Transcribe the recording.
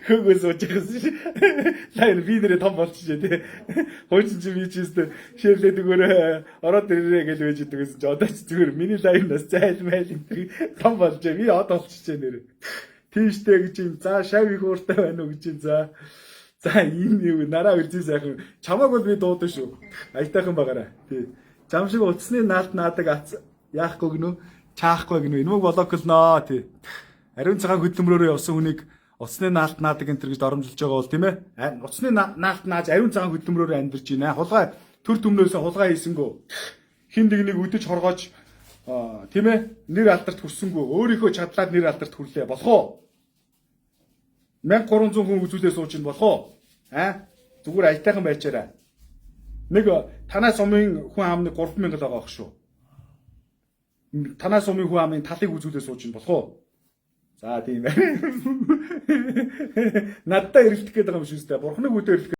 Хөөгөөс сууж байгаас ш. Лайр би нэрээ том болчихжээ тий. Хойч чи би чи өстө ширлээд өгөөрэй. Ороод ирээрэй гэж байж идэг гэсэн чи одоо ч зүгээр миний лайнаас зайлмайл том болжээ. Би одоо болчихжээ нэрээ. Тийштэй гэж юм. За шав их ууртай байна уу гэж юм. За ийм юу нараа үлзий сайхан. Чамааг бол би дуудсан шүү. Аятайхан байгаарай. Тий. Зам шиг утасны наалд наадаг ац яахгүй гинөө. Чаахгүй гинөө. Энэмэг блоклноо тий. Ариун цагаан хөдөлмөрөөр явсан хүнийг утасны наалт наадаг энэ төр гэж доромжилж байгаа бол тийм ээ. Утасны наалт нааж ариун цагаан хөдөлмөрөөр амьдарч байна. Хулгай төр төмнөөс хулгай хийсэнгөө. Хин нэг үдэж хоргоож тийм ээ. Нэр алдарт хүрсэнгөө. Өөрийнхөө чадлаар нэр алдарт хүрлээ. Болох уу? 1300 хүн үзүүлээ сууж ин болох уу? Зүгээр аятайхан байчаарай. Нэг танаа сумын хүн амны 3000 л байгаа ах шүү. Танаа сумын хүн амын талыг үзүүлээ сууж ин болох уу? За тийм ээ. Надтай эргэлдэх гээд байгаа юм шүү дээ. Бурхныг үдээ эргэлдэх